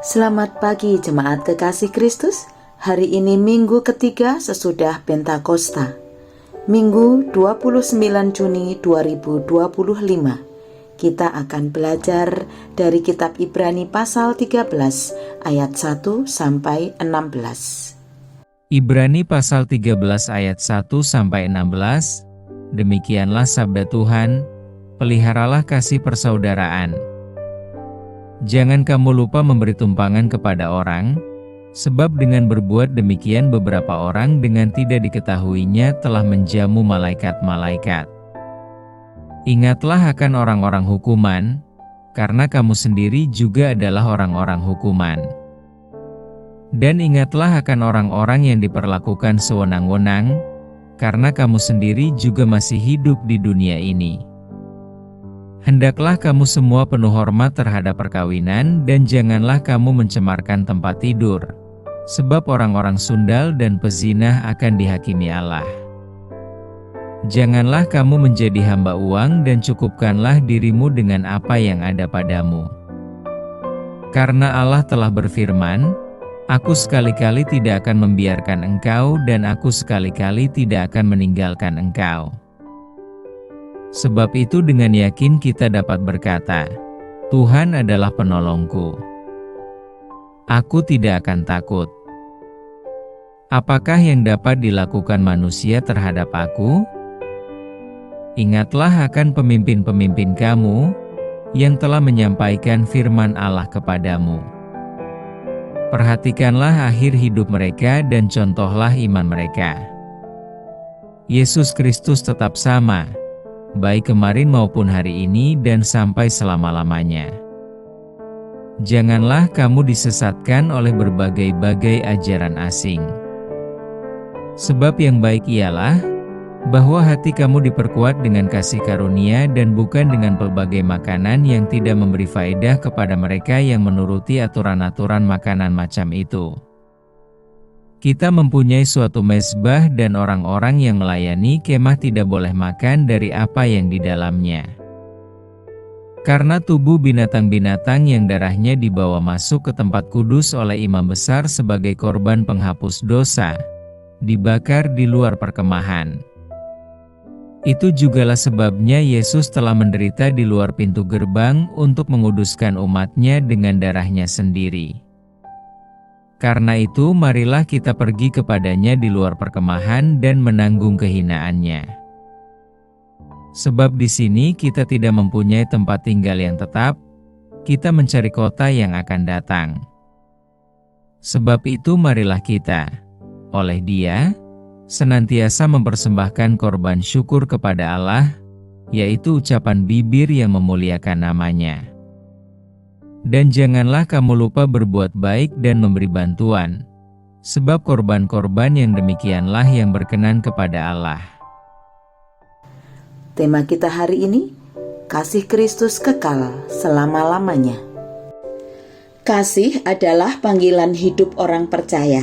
Selamat pagi jemaat kekasih Kristus. Hari ini minggu ketiga sesudah Pentakosta. Minggu 29 Juni 2025. Kita akan belajar dari kitab Ibrani pasal 13 ayat 1 sampai 16. Ibrani pasal 13 ayat 1 sampai 16. Demikianlah sabda Tuhan, peliharalah kasih persaudaraan. Jangan kamu lupa memberi tumpangan kepada orang, sebab dengan berbuat demikian beberapa orang dengan tidak diketahuinya telah menjamu malaikat-malaikat. Ingatlah akan orang-orang hukuman, karena kamu sendiri juga adalah orang-orang hukuman. Dan ingatlah akan orang-orang yang diperlakukan sewenang-wenang, karena kamu sendiri juga masih hidup di dunia ini. Hendaklah kamu semua penuh hormat terhadap perkawinan dan janganlah kamu mencemarkan tempat tidur, sebab orang-orang sundal dan pezinah akan dihakimi Allah. Janganlah kamu menjadi hamba uang dan cukupkanlah dirimu dengan apa yang ada padamu. Karena Allah telah berfirman, Aku sekali-kali tidak akan membiarkan engkau dan aku sekali-kali tidak akan meninggalkan engkau. Sebab itu dengan yakin kita dapat berkata, Tuhan adalah penolongku. Aku tidak akan takut. Apakah yang dapat dilakukan manusia terhadap aku? Ingatlah akan pemimpin-pemimpin kamu, yang telah menyampaikan firman Allah kepadamu. Perhatikanlah akhir hidup mereka dan contohlah iman mereka. Yesus Kristus tetap sama, baik kemarin maupun hari ini dan sampai selama-lamanya. Janganlah kamu disesatkan oleh berbagai-bagai ajaran asing. Sebab yang baik ialah, bahwa hati kamu diperkuat dengan kasih karunia dan bukan dengan pelbagai makanan yang tidak memberi faedah kepada mereka yang menuruti aturan-aturan makanan macam itu. Kita mempunyai suatu mezbah dan orang-orang yang melayani kemah tidak boleh makan dari apa yang di dalamnya. Karena tubuh binatang-binatang yang darahnya dibawa masuk ke tempat kudus oleh imam besar sebagai korban penghapus dosa, dibakar di luar perkemahan. Itu jugalah sebabnya Yesus telah menderita di luar pintu gerbang untuk menguduskan umatnya dengan darahnya sendiri. Karena itu marilah kita pergi kepadanya di luar perkemahan dan menanggung kehinaannya. Sebab di sini kita tidak mempunyai tempat tinggal yang tetap, kita mencari kota yang akan datang. Sebab itu marilah kita, oleh Dia, senantiasa mempersembahkan korban syukur kepada Allah, yaitu ucapan bibir yang memuliakan nama-Nya. Dan janganlah kamu lupa berbuat baik dan memberi bantuan, sebab korban-korban yang demikianlah yang berkenan kepada Allah. Tema kita hari ini, kasih Kristus kekal selama-lamanya. Kasih adalah panggilan hidup orang percaya.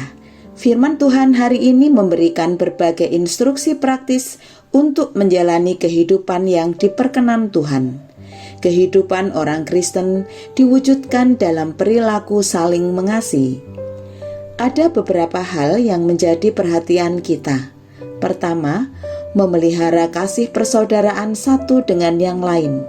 Firman Tuhan hari ini memberikan berbagai instruksi praktis untuk menjalani kehidupan yang diperkenan Tuhan. Kehidupan orang Kristen diwujudkan dalam perilaku saling mengasihi. Ada beberapa hal yang menjadi perhatian kita. Pertama, memelihara kasih persaudaraan satu dengan yang lain.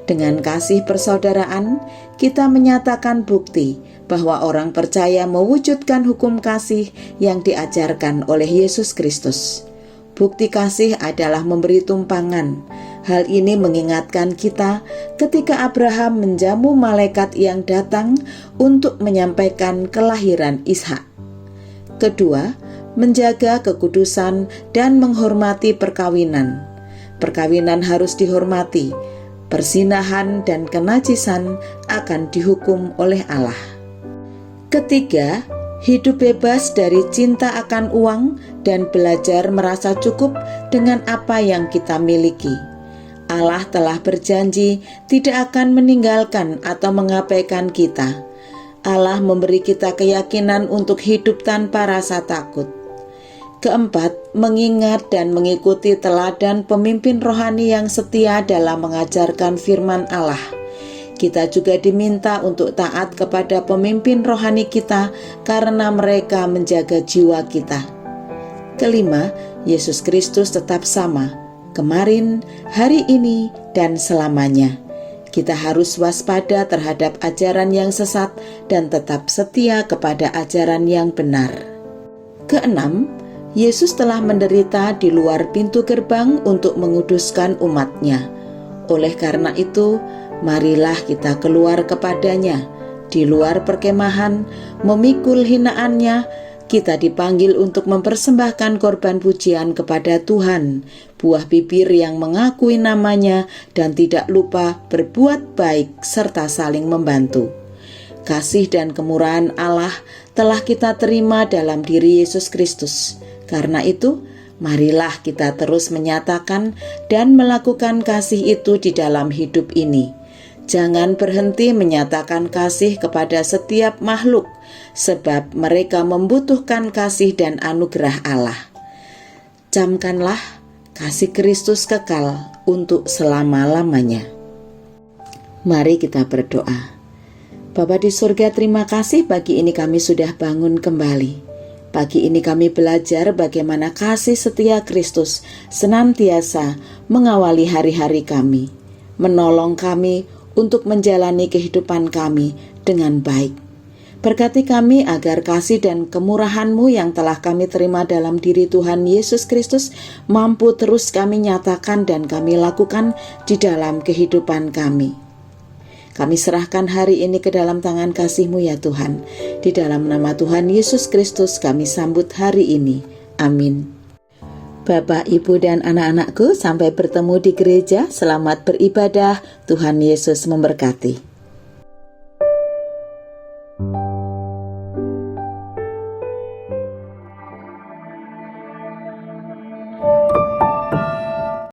Dengan kasih persaudaraan, kita menyatakan bukti bahwa orang percaya mewujudkan hukum kasih yang diajarkan oleh Yesus Kristus. Bukti kasih adalah memberi tumpangan. Hal ini mengingatkan kita ketika Abraham menjamu malaikat yang datang untuk menyampaikan kelahiran Ishak. Kedua, menjaga kekudusan dan menghormati perkawinan. Perkawinan harus dihormati. Perzinahan dan kenajisan akan dihukum oleh Allah. Ketiga, hidup bebas dari cinta akan uang dan belajar merasa cukup dengan apa yang kita miliki. Allah telah berjanji tidak akan meninggalkan atau mengabaikan kita. Allah memberi kita keyakinan untuk hidup tanpa rasa takut. Keempat, mengingat dan mengikuti teladan pemimpin rohani yang setia dalam mengajarkan firman Allah. Kita juga diminta untuk taat kepada pemimpin rohani kita karena mereka menjaga jiwa kita. Kelima, Yesus Kristus tetap sama, kemarin, hari ini, dan selamanya. Kita harus waspada terhadap ajaran yang sesat dan tetap setia kepada ajaran yang benar. Keenam, Yesus telah menderita di luar pintu gerbang untuk menguduskan umat-Nya. Oleh karena itu, marilah kita keluar kepadanya. Di luar perkemahan, memikul hinaannya, kita dipanggil untuk mempersembahkan korban pujian kepada Tuhan, buah bibir yang mengakui namanya dan tidak lupa berbuat baik serta saling membantu. Kasih dan kemurahan Allah telah kita terima dalam diri Yesus Kristus. Karena itu, marilah kita terus menyatakan dan melakukan kasih itu di dalam hidup ini. Jangan berhenti menyatakan kasih kepada setiap makhluk, sebab mereka membutuhkan kasih dan anugerah Allah. Camkanlah kasih Kristus kekal untuk selama-lamanya. Mari kita berdoa. Bapa di surga, terima kasih pagi ini kami sudah bangun kembali. Pagi ini kami belajar bagaimana kasih setia Kristus senantiasa mengawali hari-hari kami, menolong kami untuk menjalani kehidupan kami dengan baik. Berkati kami agar kasih dan kemurahan-Mu yang telah kami terima dalam diri Tuhan Yesus Kristus mampu terus kami nyatakan dan kami lakukan di dalam kehidupan kami. Kami serahkan hari ini ke dalam tangan kasih-Mu ya Tuhan. Di dalam nama Tuhan Yesus Kristus kami sambut hari ini. Amin. Bapak, Ibu, dan anak-anakku, sampai bertemu di gereja. Selamat beribadah. Tuhan Yesus memberkati.